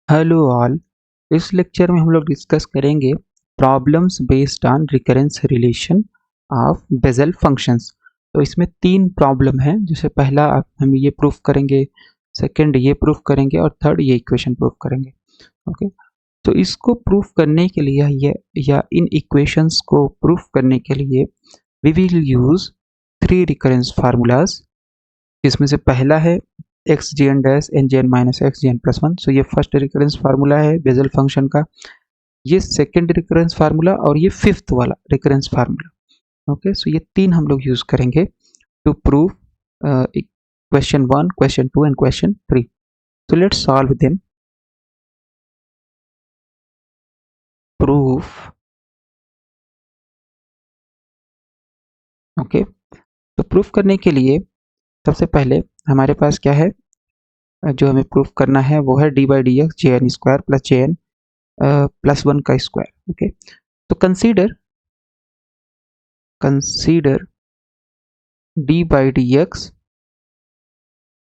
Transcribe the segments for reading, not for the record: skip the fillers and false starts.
Hello all. इस lecture में हम लोग डिस्कस करेंगे problems based on recurrence relation of Bessel functions. तो इसमें तीन प्रॉब्लम है, जैसे पहला हम ये प्रूफ करेंगे, सेकंड ये प्रूफ करेंगे और थर्ड ये इक्वेशन प्रूफ करेंगे। ओके, तो इसको प्रूफ करने के लिए या इन इक्वेशंस को प्रूफ करने के लिए we will use three recurrence formulas, जिसमें से पहला है X J N dash N J N minus X J N plus one. So ये फर्स्ट रिकरेंस फार्मूला है बेसल फंक्शन का, ये सेकेंड रिकरेंस फार्मूला और ये फिफ्थ वाला रिकरेंस फार्मूला। ओके, सो ये तीन हम लोग यूज करेंगे to prove question one, question two and question three. So let's solve them. Proof. Okay, तो प्रूफ करने के लिए सबसे पहले हमारे पास क्या है, जो हमें प्रूफ करना है वो है d by D x J n square plus j N plus one का स्क्वायर। ओके, तो consider d by D x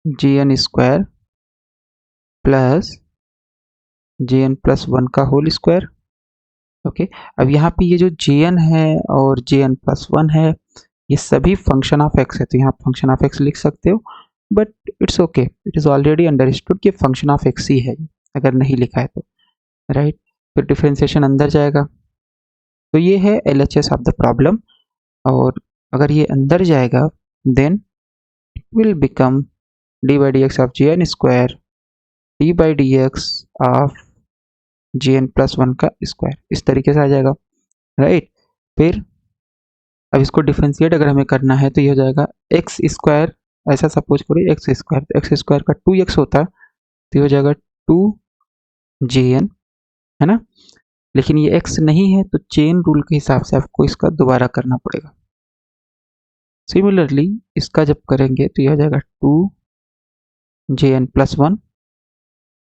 J n square plus j N plus one का होल स्क्वायर। ओके, अब यहाँ पे ये जो जे एन है और जे एन प्लस वन है, ये सभी फंक्शन ऑफ एक्स है, तो यहाँ फंक्शन ऑफ एक्स लिख सकते हो, but it's okay, it is already understood कि फंक्शन ऑफ एक्स ही है, अगर नहीं लिखा है तो, राइट। फिर डिफ्रेंसिएशन अंदर जाएगा, तो ये है LHS ऑफ द प्रॉब्लम, और अगर ये अंदर जाएगा then it will become d by D x of j n square d by D x of g N plus one का स्क्वायर, इस तरीके से आ जाएगा, राइट। फिर अब इसको डिफ्रेंशिएट अगर हमें करना है तो ये हो जाएगा एक्स स्क्वायर, ऐसा सपोज करो एक्स स्क्वायर, एक्स स्क्वायर का 2x होता तो ये हो जाएगा 2jn, है ना। लेकिन ये x नहीं है तो चेन रूल के हिसाब से आपको इसका दोबारा करना पड़ेगा। सिमिलरली इसका जब करेंगे तो ये हो जाएगा 2jn plus one,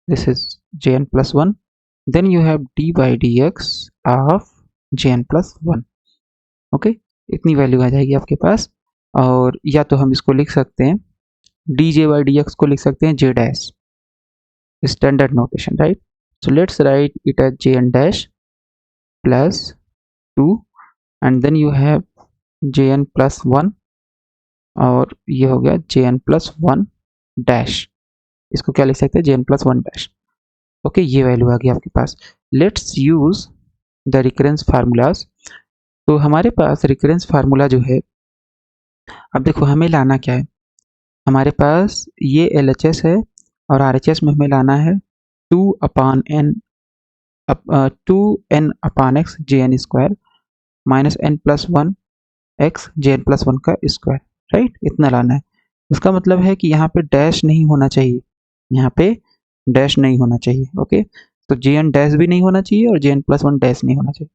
this is jn plus 1, then you have d by dx of jn plus 1। Okay, इतनी वैल्यू आ जाएगी आपके पास, और या तो हम इसको लिख सकते हैं dj by dx को लिख सकते हैं j dash, standard notation, right. So let's write it as jn dash plus 2 and then you have jn plus 1, और ये हो गया jn प्लस 1 डैश, इसको क्या लिख सकते हैं jn प्लस 1 डैश। ओके, ये वैल्यू आ गई आपके पास। Let's use the recurrence formulas. तो हमारे पास रिकरेंस फार्मूला जो है, अब देखो हमें लाना क्या है, हमारे पास ये LHS है और RHS में हमें लाना है 2/n 2n/x jn square minus n plus one x jn plus one का स्क्वायर, राइट, इतना लाना है। इसका मतलब है कि यहाँ पे डैश नहीं होना चाहिए, यहाँ पे डैश नहीं होना चाहिए। ओके, तो jn डैश भी नहीं होना चाहिए और jn प्लस वन डैश नहीं होना चाहिए।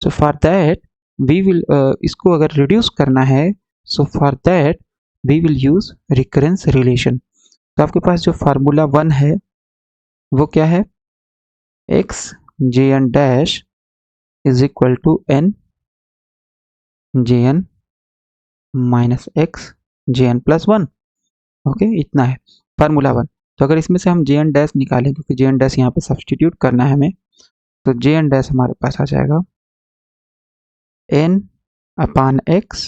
So for that we will, इसको अगर रिड्यूस करना है, so for that we will use recurrence relation. तो आपके पास जो फार्मूला वन है वो क्या है, x J N dash is equal to n j N minus x J N plus one. Okay, इतना है फार्मूला वन। तो अगर इसमें से हम जे एन डैश निकालें, क्योंकि जे एन डैश यहाँ पे सब्सटीट्यूट करना है हमें, तो जे एन डैश हमारे पास आ जाएगा n/x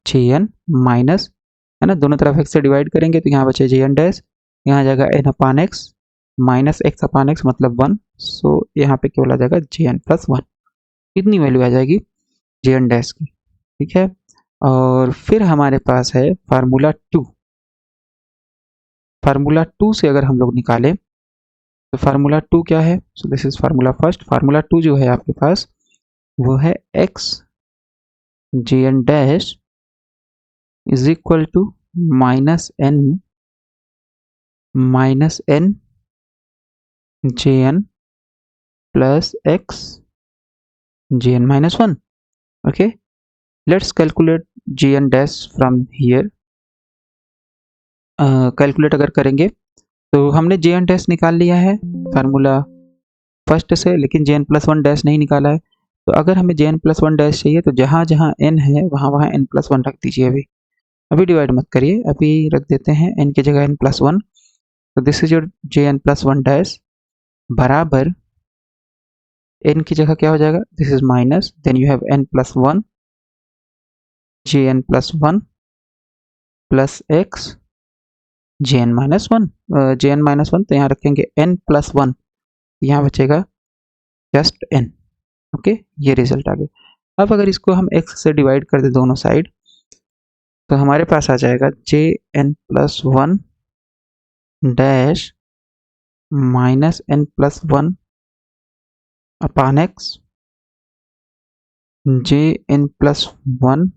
जे एन माइनस, है ना, दोनों तरफ x से डिवाइड करेंगे तो यहाँ बचे जे एन डैश, यहाँ आ जाएगा n/x माइनस x/x मतलब 1, सो यहाँ पे केवल आ जाएगा जे एन प्लस वन, इतनी वैल्यू आ जाएगी जे एन डैश की, ठीक है। और फिर हमारे पास है फार्मूला टू। फार्मूला टू से अगर हम लोग निकालें तो फार्मूला टू क्या है, so this is formula first. Formula two जो है आपके पास वो है x J N dash is equal to minus n j N plus x J N minus one. Okay, let's calculate j N dash from here. Calculate अगर करेंगे तो हमने जे एन डैश निकाल लिया है फार्मूला फर्स्ट से, लेकिन j N plus one dash नहीं निकाला है। तो अगर हमें j N plus one dash चाहिए तो जहाँ जहाँ n है वहाँ वहाँ n प्लस वन रख दीजिए। अभी डिवाइड मत करिए, अभी रख देते हैं n की जगह n प्लस वन। तो this is your J N plus one dash बराबर n की जगह क्या हो जाएगा, this is minus, then you have n plus one jn plus one plus x jn minus one, jn minus one तो यहाँ रखेंगे n प्लस वन, यहाँ बचेगा जस्ट n। ओके, ये रिजल्ट आ गया। अब अगर इसको हम x से डिवाइड कर दे दोनों साइड तो हमारे पास आ जाएगा jn plus one dash minus n plus one upon x jn plus one,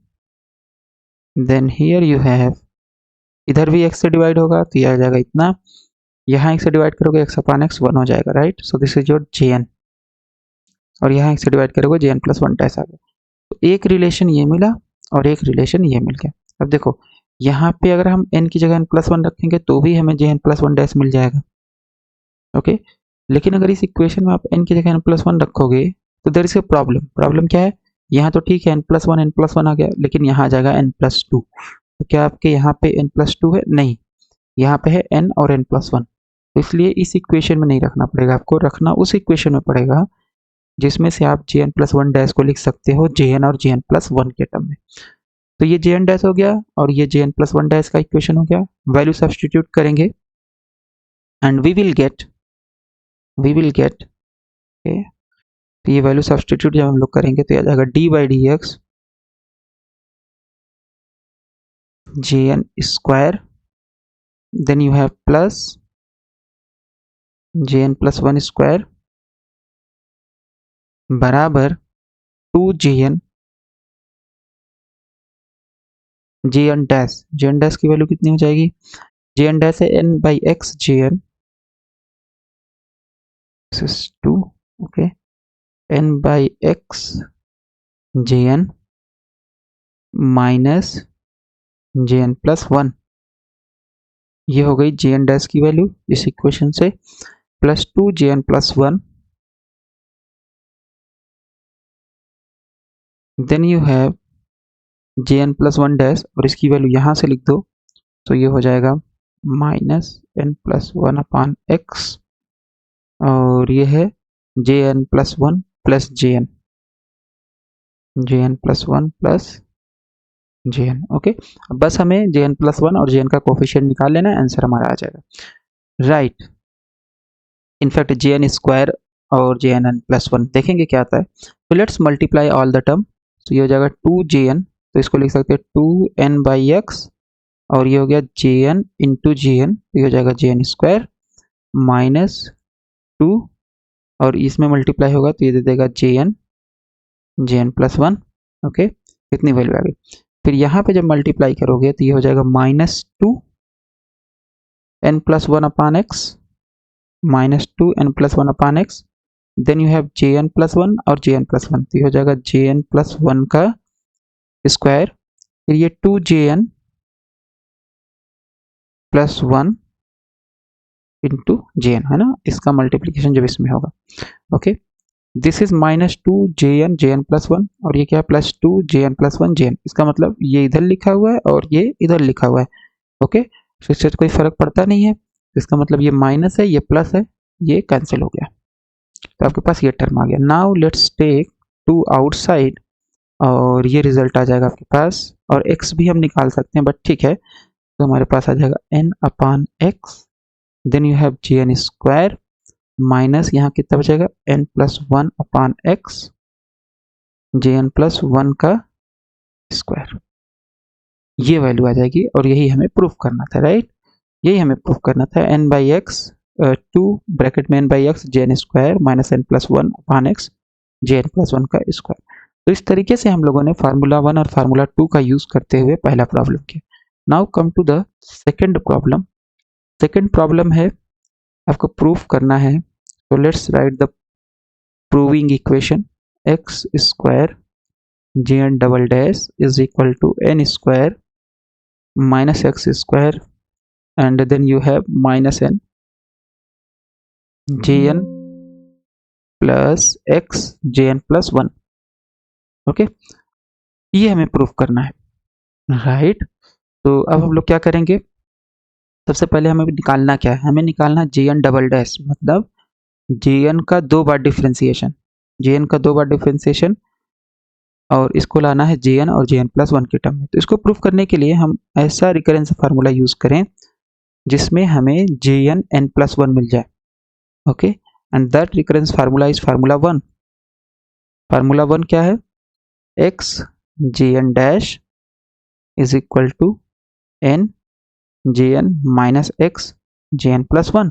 then here you have, इधर भी x से डिवाइड होगा तो ये आ जाएगा इतना, यहाँ x से डिवाइड करोगे x अपॉन x वन हो जाएगा, right. So this is your jn, और यहाँ x से डिवाइड करोगे jn प्लस वन डैश आ गया। तो एक रिलेशन ये मिला और एक रिलेशन ये मिल गया। अब देखो यहाँ पे अगर हम n की जगह n प्लस वन रखेंगे तो भी हमें jn प्लस वन डैश मिल जाएगा, ओके। लेकिन अगर इस इक्वेशन में आप n की जगह n प्लस वन रखोगे तो there is a problem. Problem क्या है, यहाँ तो ठीक है n प्लस वन आ गया, लेकिन यहाँ आ जाएगा n प्लस टू। तो क्या आपके यहाँ पे n प्लस टू है, नहीं, यहाँ पे है n और n प्लस वन। तो इसलिए इस इक्वेशन में नहीं रखना पड़ेगा, आपको रखना उस इक्वेशन में पड़ेगा जिसमें से आप jn प्लस वन डैश को लिख सकते हो jn और jn प्लस वन के टर्म में। तो ये jn डैश हो गया और ये jn प्लस वन डैश का इक्वेशन हो गया। वैल्यू सब्स्टिट्यूट करेंगे and we will get okay, तो ये वैल्यू सब्स्टिट्यूट जब हम लोग करेंगे तो आ जाएगा d by D x jn square, then you have plus jn plus one square बराबर 2jn jn डैश की वैल्यू कितनी हो जाएगी, jn डैश है n by x jn, this is 2, okay, n by x jn minus jn plus one, ये हो गई jn dash की वैल्यू इस इक्वेशन से, plus 2jn plus one, then you have jn plus one dash और इसकी value यहाँ से लिख दो तो ये हो जाएगा minus n plus one upon x, और ये है jn plus one plus jn plus one plus jn, okay. बस हमें jn प्लस वन और jn का कोफिशिएंट निकाल लेना, आंसर हमारा आ जाएगा, राइट। इनफैक्ट jn स्क्वायर और jn प्लस वन देखेंगे क्या आता है। तो let's multiply all the term, तो ये हो जाएगा 2jn, तो इसको लिख सकते हैं 2n बाई एक्स, और ये हो गया jn इंटू jn, तो ये हो जाएगा jn स्क्वायर माइनस 2, और इसमें मल्टीप्लाई होगा तो ये दे देगा jn प्लस वन, ओके, इतनी वैल्यू आ गई। फिर यहाँ पे जब मल्टीप्लाई करोगे तो ये हो जाएगा minus 2n plus one upon x, minus 2n plus one upon x, then you have jn plus one और jn प्लस वन, तो ये हो जाएगा jn प्लस वन का स्क्वायर, फिर ये 2jn plus one into jn है ना, इसका मल्टीप्लीकेशन जब इसमें होगा, okay. This is minus 2jn plus one, और ये क्या plus 2jn plus one jn, इसका मतलब ये इधर लिखा हुआ है और ये इधर लिखा हुआ है, ओके। तो इससे कोई फर्क पड़ता नहीं है, इसका मतलब ये माइनस है ये प्लस है, ये कैंसिल हो गया, तो आपके पास ये टर्म आ गया। नाउ लेट्स टेक 2 आउटसाइड, और ये रिजल्ट आ जाएगा आपके पास, और x भी हम निकाल सकते हैं बट ठीक है, तो हमारे पास आ जाएगा n upon x, then you have jn square minus यहाँ कितना बचेगा n plus one upon x jn plus one का स्क्वायर, ये वैल्यू आ जाएगी, और यही हमें प्रूफ करना था, राइट। यही हमें प्रूफ करना था, n बाई एक्स 2 ब्रैकेट में n by x jn square minus n plus one upon x jn plus one का स्क्वायर। तो इस तरीके से हम लोगों ने फार्मूला वन और फार्मूला टू का यूज करते हुए पहला प्रॉब्लम किया। Now come to the second problem. Second problem है आपको प्रूफ करना है, तो let's write the proving equation, x square jn double dash is equal to n square minus x square, and then you have minus n jn plus x jn plus one, okay. ये हमें proof करना है, right. तो अब हम लोग क्या करेंगे, सबसे पहले हमें निकालना क्या है, हमें निकालना jn डबल डैश, मतलब jn का 2 बार डिफ्रेंसिएशन, jn का 2 बार डिफ्रेंसिएशन, और इसको लाना है jn और jn+1 के टर्म में। तो इसको प्रूफ करने के लिए हम ऐसा रिकरेंस फार्मूला यूज करें जिसमें हमें jn n+1 मिल जाए। Okay, and that recurrence formula is formula 1। Formula 1 क्या है? x jn dash is equal to n jn माइनस x jn+1।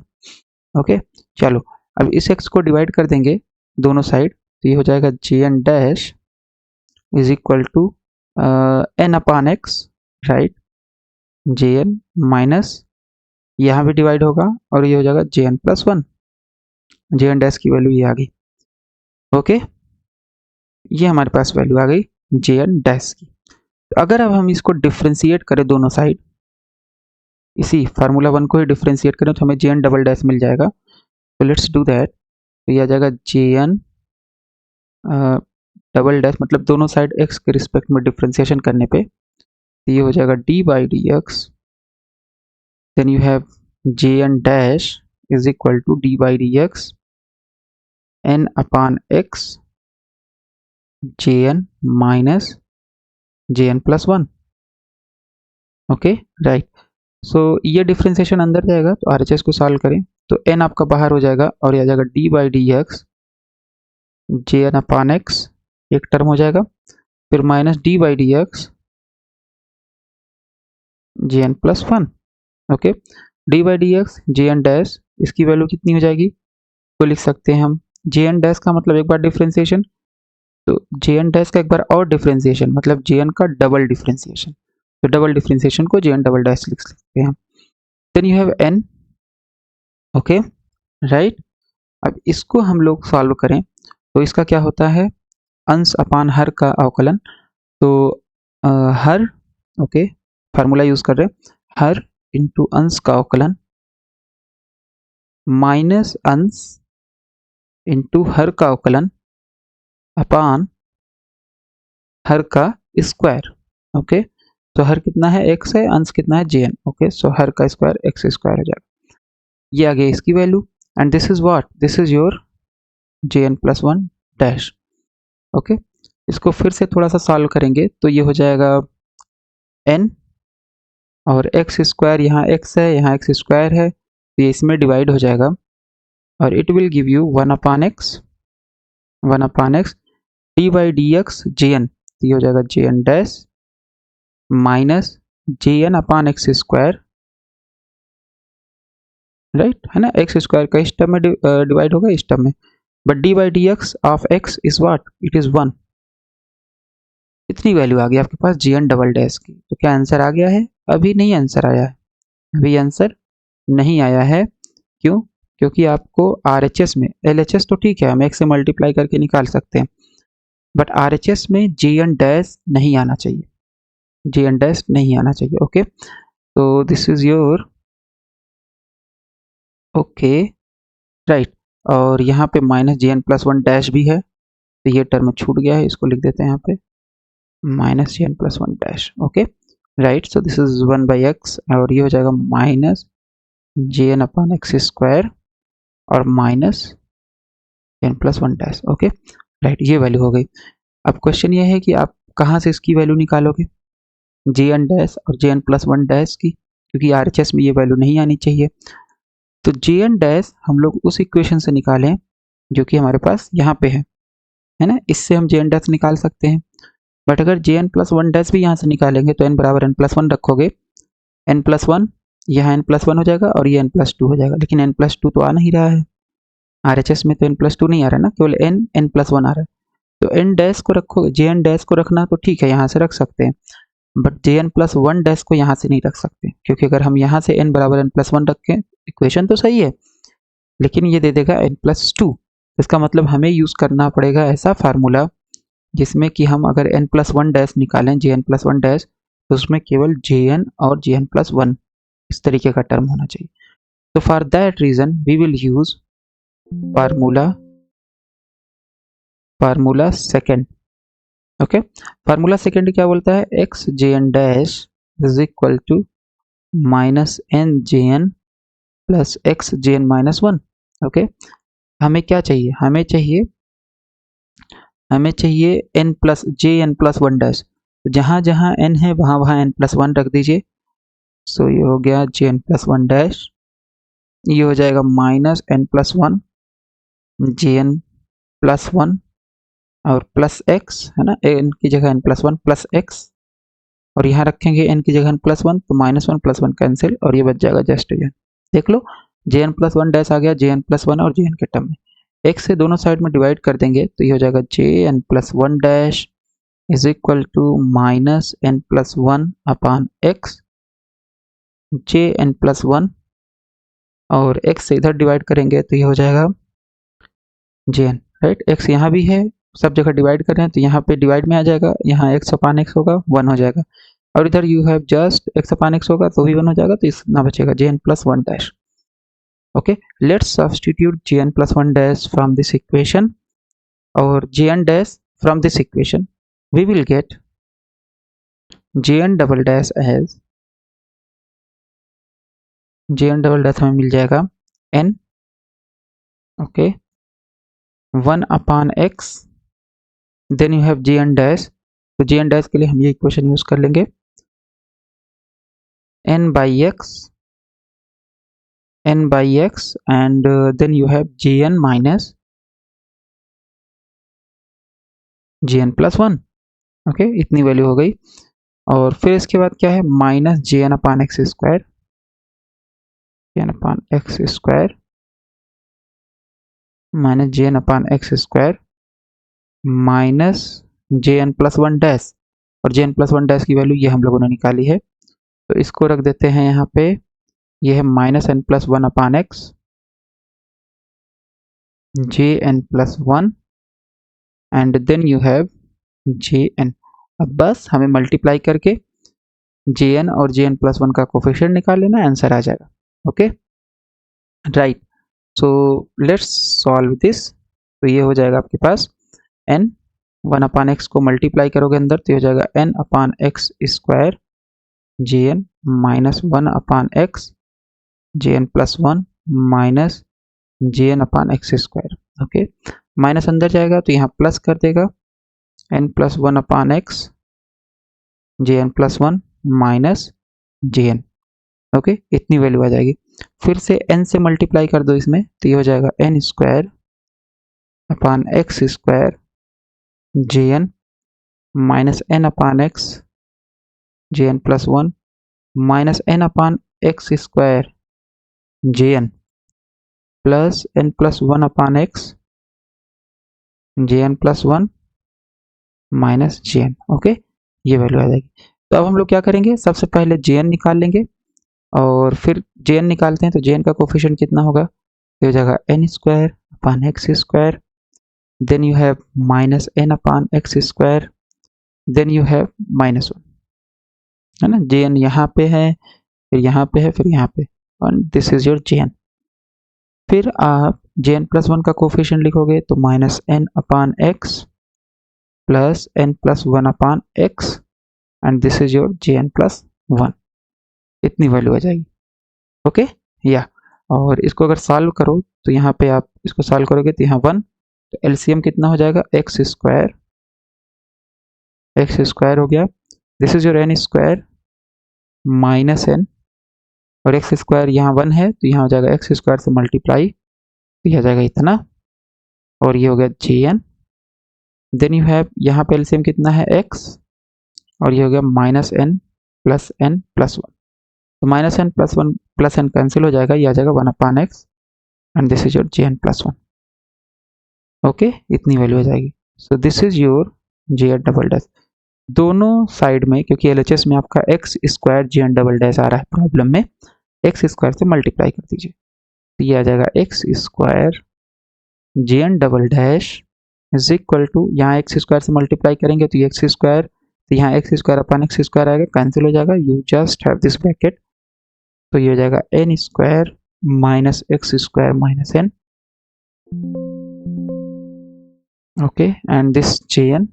ओके, चलो अब इस x को डिवाइड कर देंगे दोनों साइड, तो ये हो जाएगा jn dash is equal to n upon x, right, jn minus यहाँ भी डिवाइड होगा और ये हो जाएगा jn+1। jn डैश की वैल्यू ये आ गई। ओके, ये हमारे पास वैल्यू आ गई jn डैश की। तो अगर अब हम इसको डिफ्रेंशिएट करें दोनों साइड, इसी फार्मूला 1 को ही डिफ्रेंशिएट करें तो हमें jn डबल डैश मिल जाएगा। तो लेट्स डू दैट। तो ये आ जाएगा jn डबल डैश, मतलब दोनों साइड x के रिस्पेक्ट में डिफ्रेंशिएशन करने पे तो ये हो जाएगा d by D X, then you have jn dash is equal to d by D X n upon x jn minus jn+1। Okay, right. So ये डिफ्रेंसिएशन अंदर जाएगा तो RHS को सॉल्व करें तो n आपका बाहर हो जाएगा और ये आ जाएगा d by D x jn upon x, एक टर्म हो जाएगा, फिर minus d by D x jn+1। Okay, d by D x jn dash, इसकी वैल्यू कितनी हो जाएगी? तो लिख सकते हैं हम jn डैश का मतलब एक बार डिफ्रेंसिएशन, तो jn डैश का एक बार और डिफ्रेंसिएशन मतलब jn का डबल डिफ्रेंसिएशन, तो डबल डिफ्रेंसिएशन को jn डबल डैश लिख सकते हैं हम। Then you have n। Okay, right. अब इसको हम लोग सॉल्व करें तो इसका क्या होता है? अंश अपान हर का अवकलन। तो हर, ओके, फार्मूला यूज कर रहे हैं, हर इंटू अंश का अवकलन माइनस अंश इंटू हर का अवकलन अपान हर का स्क्वायर। ओके, तो हर कितना है? x है, अंश कितना है? jn। ओके, सो हर का स्क्वायर x स्क्वायर हो जाएगा, ये आ गया इसकी value, and this is what? This is your jn+1 dash. Okay, इसको फिर से थोड़ा सा सॉल्व करेंगे तो ये हो जाएगा n और x स्क्वायर, यहाँ x है, यहाँ x स्क्वायर है, तो ये इसमें डिवाइड हो जाएगा और it will give you 1 upon x d by D x jn, तो ये हो जाएगा jn डैश माइनस jn अपान x स्क्वायर, राइट, है ना, x स्क्वायर का इस टर्म में डिवाइड होगा इस टर्म में, but d by D x of x is what? It is 1। इतनी वैल्यू आ गई आपके पास jn डबल डैश की। तो क्या आंसर आ गया है? अभी नहीं आंसर आया है, अभी आंसर नहीं आया है। क्यों? क्योंकि आपको RHS में, LHS तो ठीक है हम x से मल्टीप्लाई करके निकाल सकते हैं, बट RHS में jn डैश नहीं आना चाहिए, jn डैश नहीं आना चाहिए। ओके, तो this is your, okay, right, और यहाँ पे माइनस jn+1 डैश भी है, तो ये टर्म छूट गया है, इसको लिख देते हैं यहाँ पे minus jn+1 dash. Okay, right, so this is 1 by x और ये हो जाएगा माइनस jn अपान एक्स स्क्वायर और minus n+1 dash. Okay, right, ये वैल्यू हो गई। अब क्वेश्चन ये है कि आप कहाँ से इसकी वैल्यू निकालोगे, jn डैश और jn+1 डैश की, क्योंकि RHS में ये वैल्यू नहीं आनी चाहिए। तो jn डैश हम लोग उस इक्वेशन से निकालें जो कि हमारे पास यहाँ पे है ना, इससे हम jn डैश निकाल सकते हैं। बट अगर jn+1 डैश भी यहाँ से निकालेंगे तो n बराबर n+1 रखोगे, n+1 यहाँ n+1 हो जाएगा और ये n+2 हो जाएगा, लेकिन n+2 तो आ नहीं रहा है, RHS में तो n+2 नहीं आ रहा है ना, केवल n+1 आ रहा है। तो n डैश को रखो, jn डैश को रखना तो ठीक है, यहाँ से रख सकते हैं, बट jn+1 डैश को यहाँ से नहीं रख सकते, क्योंकि अगर हम यहाँ से n बराबर n+1 रखें, इक्वेशन तो सही है लेकिन ये दे देगा n+2। इसका मतलब हमें यूज करना पड़ेगा ऐसा फार्मूला जिसमें कि हम अगर n+1 डैश निकालें, jn+1 डैश, तो उसमें केवल jn और jn+1 इस तरीके का टर्म होना चाहिए। तो for that reason we will use formula second. Okay, formula second क्या बोलता है? x jn dash is equal to minus n jn plus x jn-1। Okay, हमें क्या चाहिए, हमें चाहिए n plus j N plus one dash. तो जहाँ जहाँ n है वहाँ वहाँ n प्लस वन रख दीजिए। सो ये हो गया J N plus one dash, ये हो जाएगा minus n plus one J N plus one और प्लस x है ना, n की जगह n plus one plus x, और यहाँ रखेंगे n की जगह n प्लस वन तो minus one plus one cancel और ये बच जाएगा जस्ट ये। देख लो J N plus one dash आ गया जे एन प्लस वन और जे एन के टर्म में। x से दोनों साइड में डिवाइड कर देंगे तो ये हो जाएगा j N plus one dash is equal to minus N plus one upon x J N plus one, और x से इधर डिवाइड करेंगे तो ये हो जाएगा जे एन, राइट। x यहाँ भी है, सब जगह डिवाइड कर रहे हैं तो यहाँ पे डिवाइड में आ जाएगा, यहाँ x अपान x होगा वन हो जाएगा, और इधर you have just x upon x होगा तो भी वन हो जाएगा, तो इतना बचेगा J N plus one dash. Okay, let's substitute J N plus one dash from this equation और J N dash from this equation. We will get J N double dash as, J N double dash हमें मिल जाएगा n, okay, one upon X, then you have J N dash. तो J N dash के लिए हम ये equation use कर लेंगे n by X and then you have J N minus J N plus one. Okay, इतनी value हो गई, और फिर इसके बाद क्या है minus J N upon x square, J N upon x square minus J N upon x square minus J N plus one dash, और J N plus one dash की वैल्यू ये हम लोगों ने निकाली है तो इसको रख देते हैं यहाँ पे, ये है minus N plus one upon x J N plus one and then you have J N. अब बस हमें मल्टीप्लाई करके जे एन और जे एन प्लस वन का कोफिशिएंट निकाल लेना, आंसर आ जाएगा। Okay right, so let's solve this. तो ये हो जाएगा आपके पास n, वन अपान एक्स को मल्टीप्लाई करोगे अंदर तो हो जाएगा n upon x square J N minus one upon x जे N plus one minus J N upon x square. Okay, minus अंदर जाएगा तो यहाँ प्लस कर देगा n plus one upon x जे N plus one minus J N. Okay, इतनी value आ जाएगी, फिर से n से मल्टीप्लाई कर दो इसमें तो ये हो जाएगा n square upon x square J N minus n upon x जे N plus one minus n upon x square J N plus n plus one upon x जे N plus one minus J N. Okay, ये value आ जाएगी। तो अब हम लोग क्या करेंगे, सबसे पहले जे एन निकाल लेंगे, और फिर जे एन निकालते हैं तो जे एन का कोफिशिएंट कितना होगा, तो हो जाएगा n square upon x square, then you have minus n upon x square, then you have minus one, है ना। जे एन यहाँ पे है, फिर यहाँ पे है, फिर यहाँ पे, और this is your J n. फिर आप जे एन प्लस वन का कोफिशिएंट लिखोगे तो minus n upon x plus n plus one upon x and this is your J N plus one, इतनी वैल्यू आ जाएगी। ओके या, और इसको अगर सॉल्व करो तो यहाँ पे आप इसको सॉल्व करोगे तो यहाँ वन, तो एलसीएम कितना हो जाएगा एक्स स्क्वायर हो गया, this is your n square minus n, और एक्स स्क्वायर यहाँ वन है तो यहाँ हो जाएगा एक्स स्क्वायर से मल्टीप्लाई तो यह आ जाएगा इतना, और ये हो गया J n, then you have यहाँ पे एलसीएम कितना है एक्स, और ये हो गया माइनस एन प्लस वन, तो minus N plus N cancel हो जाएगा, ये आ जाएगा one upon x and this is your J N plus one. Okay, इतनी वैल्यू आ जाएगी। So this is your J N double dash. दोनों साइड में, क्योंकि एलएचएस में आपका X square J N double dash आ रहा है प्रॉब्लम में, एक्स स्क्वायर से मल्टीप्लाई कर दीजिए तो ये आ जाएगा x square J N double dash is equal to, यहाँ एक्स स्क्वायर से मल्टीप्लाई करेंगे तो ये एक्स स्क्वायर, तो यहाँ x square upon x square आएगा, कैंसिल हो जाएगा, you just have this bracket, तो ये हो जाएगा n square minus x square minus n, okay, and this J n.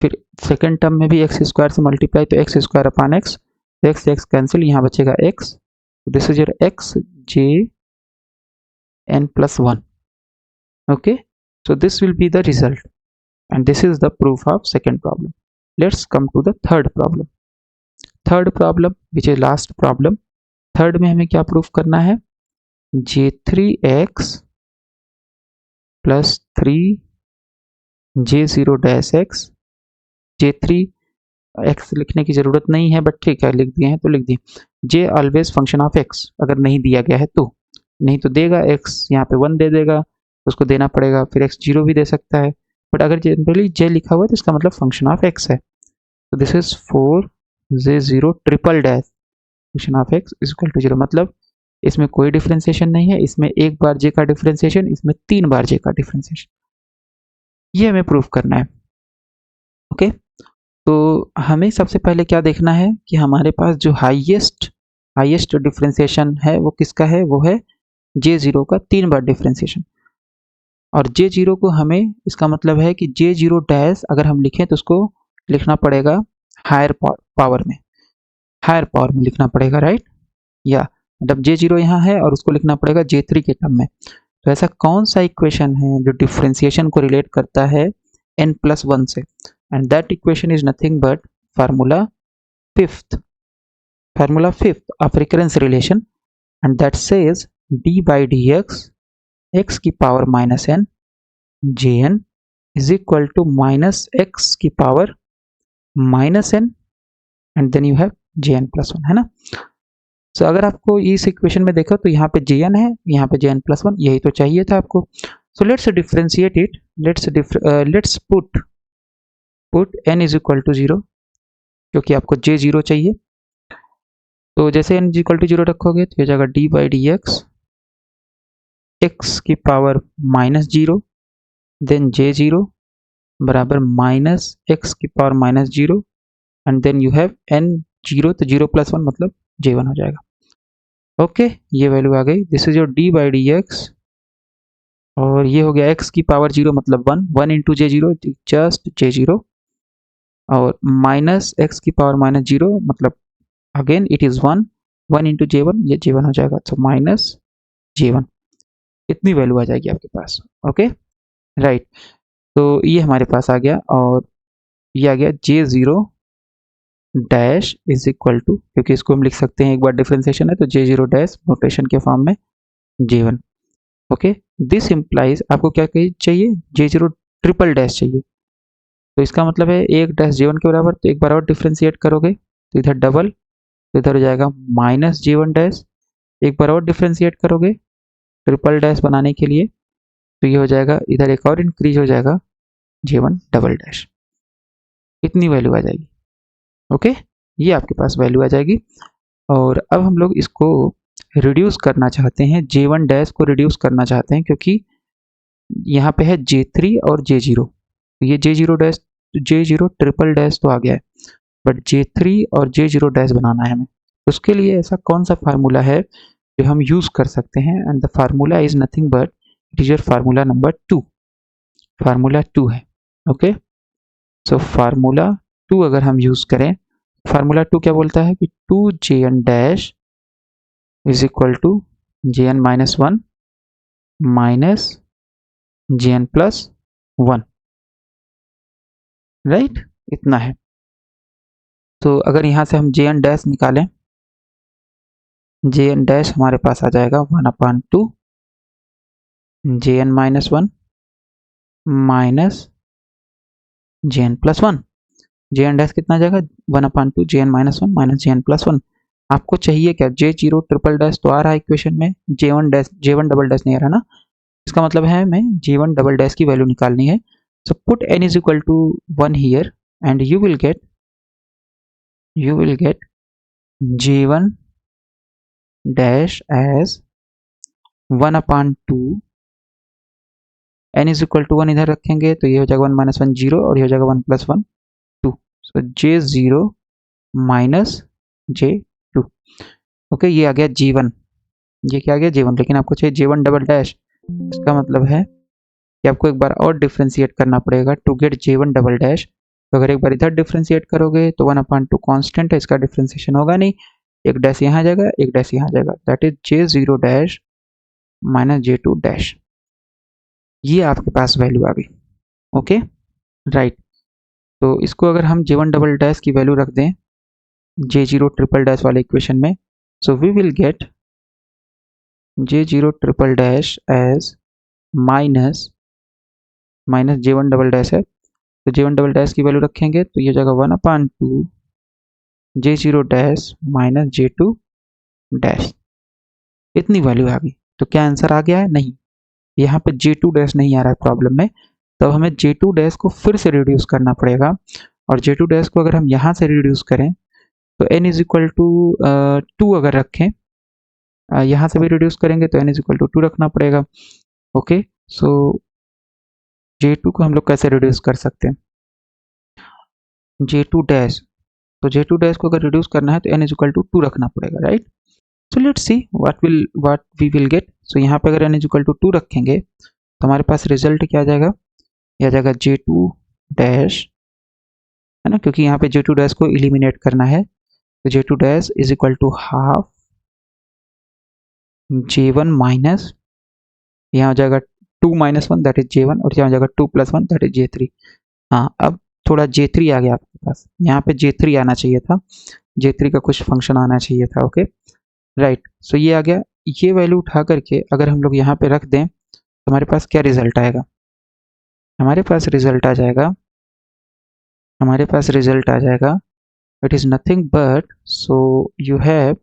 फिर सेकेंड टर्म में भी एक्स स्क्वायर से मल्टीप्लाई तो x square upon x, x x cancel, यहाँ बचेगा x, this is your x J n+1. Okay, so this will be the result, and this is the proof of second problem. Let's come to the third problem. Third problem, which is last problem. Third में हमें क्या proof करना है? j3x plus 3j0 dash x, j3x लिखने की जरूरत नहीं है, बट ठीक है, लिख दिए हैं तो लिख दिए। j always function of x, अगर नहीं दिया गया है तो, नहीं तो देगा x, यहाँ पे 1 दे देगा, उसको देना पड़ेगा, फिर x 0 भी दे सकता है, बट अगर जनरली j लिखा हुआ है तो इसका मतलब फंक्शन ऑफ x है। तो this is 4j0 triple dash function of x is equal to 0, मतलब इसमें कोई डिफरेंशिएशन नहीं है, इसमें एक बार j का डिफरेंशिएशन, इसमें 3 बार j का डिफरेंशिएशन, ये हमें प्रूफ करना है। ओके, तो हमें सबसे पहले क्या देखना है कि हमारे पास जो हाईएस्ट डिफरेंशिएशन है वो किसका है? वो है j0 का 3 बार डिफरेंशिएशन। और j0 को हमें, इसका मतलब है कि j0 डैश अगर हम लिखें तो उसको लिखना पड़ेगा हायर पावर में, लिखना पड़ेगा, राइट? या मतलब j0 यहाँ है और उसको लिखना पड़ेगा j3 के टर्म में। तो ऐसा कौन सा इक्वेशन है जो डिफरेंशिएशन को रिलेट करता है n+1 से? And that equation is nothing but formula fifth of recurrence relation, and that says d/dx x की power -n jn is equal to -x की power -n and then you have jn+1, है ना? So, अगर आपको इस equation में देखो तो यहाँ पे jn है, यहाँ पे jn+1, यही तो चाहिए था आपको। So let's differentiate it. Let's put n is equal to 0, क्योंकि आपको j0 चाहिए। तो जैसे n is equal to 0 रखोगे तो ये जाएगा d/dx x की पावर -0 देन j0 बराबर -x की power -0 and then you have n0, तो 0+1 मतलब j1 हो जाएगा। ओके, ये वैल्यू आ गई। दिस इज योर d/dx, और ये हो गया x की पावर 0 मतलब 1 इंटू j0 जस्ट j0, और -x की पावर -0 मतलब again it is 1 into j1, ये j1 हो जाएगा, तो -j1, इतनी वैल्यू आ जाएगी आपके पास। ओके, राइट, तो ये हमारे पास आ गया, और ये आ गया j0 dash is equal to, क्योंकि इसको हम लिख सकते हैं एक बार डिफरेंशिएशन है तो j0 डैश नोटेशन के फॉर्म में j1। ओके, दिस इम्प्लाइज आपको क्या चाहिए? j0 ट्रिपल डैश चाहिए, तो इसका मतलब है एक डैश j1 के बराबर, तो एक बार और डिफरेंशिएट करोगे तो इधर डबल, तो इधर हो जाएगा -j1 डैश, एक बार और डिफरेंशिएट करोगे ट्रिपल डैश बनाने के लिए तो ये हो जाएगा, इधर एक और इंक्रीज हो जाएगा j1 डबल डैश, इतनी वैल्यू आ जाएगी। ओके, ये आपके पास वैल्यू आ जाएगी। और अब हम लोग इसको रिड्यूस करना चाहते हैं, j1 डैश को रिड्यूस करना चाहते हैं, क्योंकि यहाँ पे है j3 और j0, तो ये j0 ट्रिपल डैश तो आ गया है, बट j3 और j0 डैश बनाना है हमें। उसके लिए ऐसा कौन सा फार्मूला है जो हम यूज कर सकते हैं? And the formula is nothing but it is your formula number 2, formula 2 है। ओके, सो फार्मूला 2 अगर हम यूज करें, फार्मूला 2 क्या बोलता है कि 2jn dash is equal to jn-1 minus jn+1, right, इतना है। तो अगर यहाँ से हम jn डैश निकालें, jn डैश हमारे पास आ जाएगा 1/2 jn-1 minus jn+1, jn dash कितना आ जाएगा? 1/2 jn-1 माइनस jn+1। आपको चाहिए क्या? j0 ट्रिपल डैश तो आ रहा है इक्वेशन में, j1 डबल डैश नहीं आ रहा ना, इसका मतलब है हमें j1 डबल डैश की वैल्यू निकालनी है। So put n is equal to 1 here and you will get j1 dash as 1/2, n is equal to 1 इधर रखेंगे तो ये हो जाएगा 1 - 1 0, और ये हो जाएगा 1+1 2, सो j0 माइनस j2। ओके, ये आ गया j1, ये क्या आ गया? j1, लेकिन आपको चाहिए j1 डबल डैश, इसका मतलब है कि आपको एक बार और डिफरेंशिएट करना पड़ेगा to get j1 double dash. तो अगर एक बार इधर डिफरेंशिएट करोगे तो 1/2 कांस्टेंट है, इसका डिफरेंशिएशन होगा नहीं, एक डैश यहाँ आ जाएगा, एक डैश यहाँ आ जाएगा, that is j0 dash minus J2 dash, ये आपके पास वैल्यू आ गई। ओके राइट, तो इसको अगर हम J1 डबल डैश की वैल्यू रख दें J0 ट्रिपल डैश वाले इक्वेशन में, so we will get J0 triple dash as minus J1 double dash है, तो J1 डबल डैश की वैल्यू रखेंगे तो ये जगह 1/2 J0 dash minus J2 dash, इतनी वैल्यू आ गई। तो क्या आंसर आ गया है? नहीं, यहाँ पे J2 डैश नहीं आ रहा है प्रॉब्लम में, तब हमें J2 डैश को फिर से रिड्यूस करना पड़ेगा, और J2 डैश को अगर हम यहाँ से रिड्यूस करें तो n इज इक्वल टू 2 अगर रखें, यहाँ से भी रिड्यूस करेंगे तो n इज इक्वल टू 2 रखना पड़ेगा। ओके, सो J2 को हम लोग कैसे रिड्यूस कर सकते हैं? J2 डैश, तो J2 डैश को अगर रिड्यूस करना है तो n इज इक्वल टू 2 रखना पड़ेगा, right. So let's see what we will get. So यहाँ पे अगर n इज इक्वल टू 2 रखेंगे तो हमारे पास रिजल्ट क्या आ जाएगा? यह आ जाएगा J2 डैश, है ना, क्योंकि यहाँ पे J2 डैश को इलिमिनेट करना है, तो J2 dash is equal to half J1 minus, यहाँ हो जाएगा 2 माइनस 1 दैट इज J1, और यहाँ हो जाएगा 2 प्लस 1 दैट इज J3। हाँ, अब थोड़ा J3 आ गया आपके पास, यहाँ पे J3 आना चाहिए था, J3 का कुछ फंक्शन आना चाहिए था। ओके राइट, सो ये आ गया। ये वैल्यू उठा करके अगर हम लोग यहाँ पे रख दें तो हमारे पास क्या रिजल्ट आएगा? हमारे पास रिजल्ट आ जाएगा, it is nothing but, so you have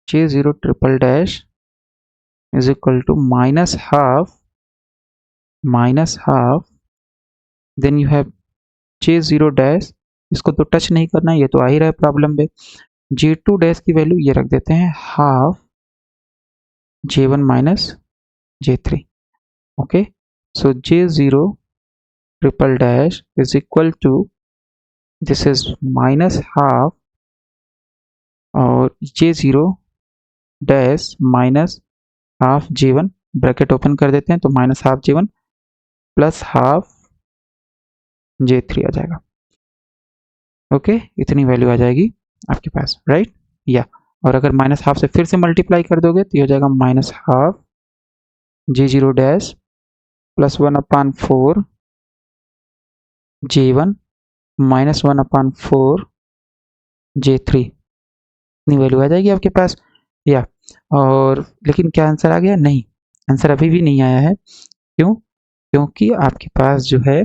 J0 triple dash is equal to minus half, then you have J0 dash, इसको तो टच नहीं करना, ये तो आ ही रहा है प्रॉब्लम में। J2 डैश की वैल्यू ये रख देते हैं half J1 minus J3। Okay, so J0 triple dash is equal to, this is minus half और J0 dash minus half J1, bracket open कर देते हैं तो minus half J1 plus half J3 आ जाएगा। ओके, इतनी वैल्यू आ जाएगी आपके पास, राइट या, और अगर माइनस हाफ से फिर से मल्टीप्लाई कर दोगे तो ये हो जाएगा minus half J0 dash plus 1/4 J1 minus 1/4 J3, इतनी वैल्यू आ जाएगी आपके पास या। और लेकिन क्या आंसर आ गया? नहीं, आंसर अभी भी नहीं आया है। क्यों? क्योंकि आपके पास जो है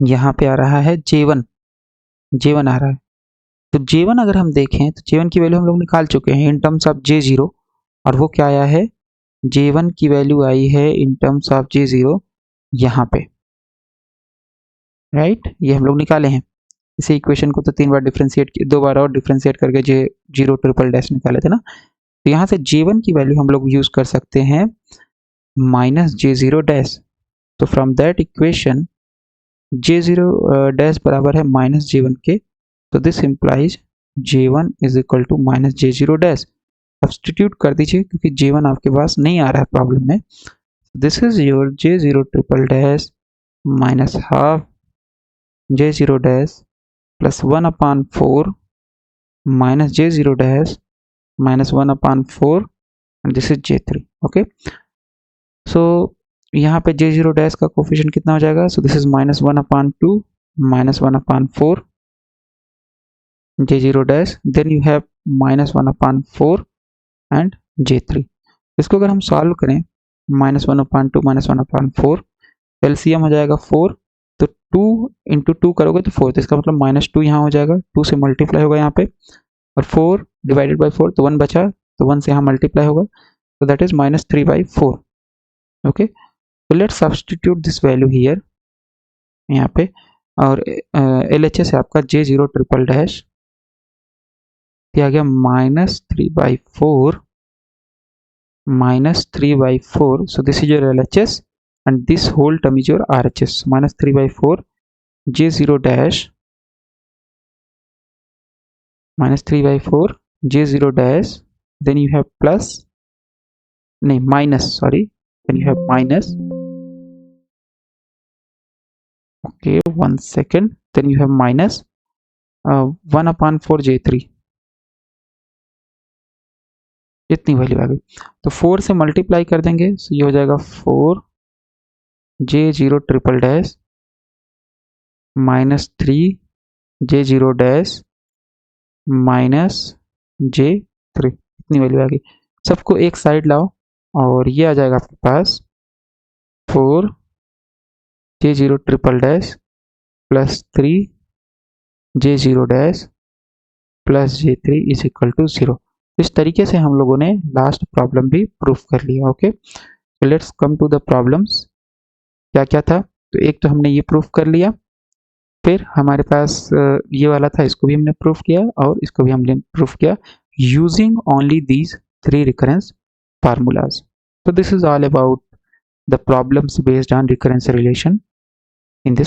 यहाँ पे आ रहा है J1 आ रहा है, तो J1 अगर हम देखें तो J1 की वैल्यू हम लोग निकाल चुके हैं इन टर्म्स ऑफ J0, और वो क्या आया है? J1 की वैल्यू आई है इन टर्म्स ऑफ J0 यहाँ पे, राइट, ये हम लोग निकाले हैं। इसी इक्वेशन को तो 3 बार डिफरेंशिएट, 2 बार और डिफरेंशिएट करके J0 ट्रिपल डैश निकाले थे ना, तो यहाँ से J1 की वैल्यू हम लोग यूज कर सकते हैं माइनस J0 डैश, तो from that equation J0 dash बराबर है माइनस J1 के, तो this implies J1 is equal to minus J0 dash. Substitute कर दीजिए क्योंकि J1 आपके पास नहीं आ रहा है प्रॉब्लम में। This is your J0 triple dash minus half J0 dash plus 1/4 minus J0 dash minus 1/4 and this is J3। Okay, so यहाँ पे J0 डैश का कोफिशिएंट कितना हो जाएगा? So this is minus 1/2 minus 1/4 J0 dash, then you have minus 1/4 and J3। इसको अगर हम solve करें, माइनस 1/2 माइनस 1/4, एलसीएम हो जाएगा 4, तो 2 इंटू 2 करोगे तो 4, तो इसका मतलब माइनस 2 यहाँ हो जाएगा, 2 से मल्टीप्लाई होगा यहाँ पे, और 4 डिवाइडेड बाई 4 तो 1 बचा, तो 1 से यहाँ मल्टीप्लाई होगा, तो that is minus 3/4। Okay, so let's substitute this value here यहाँ पे, और LHS है आपका J0 ट्रिपल डैश, दिया गया -3/4, so this is your LHS and this whole term is your RHS, -3/4 J0 dash -3/4 J0 dash, then you have plus, नहीं minus, sorry, then you have minus, okay, 1 second, then you have minus 1/4 J3, इतनी value आ गई। तो 4 से multiply कर देंगे, तो ये हो जाएगा 4 J0 triple dash minus 3 J0 dash minus J3, इतनी वैल्यू आ गई। सबको एक साइड लाओ और ये आ जाएगा आपके पास 4 J0 triple dash plus 3 J0 dash plus J3 is equal to 0। इस तरीके से हम लोगों ने लास्ट प्रॉब्लम भी प्रूफ कर लिया। Okay, let's come to the problems. क्या क्या था, तो एक तो हमने ये प्रूफ कर लिया, फिर हमारे पास ये वाला था, इसको भी हमने प्रूफ किया और इसको भी हमने प्रूफ किया using only these 3 recurrence formulas. So this is all about the problems based on recurrence relation in this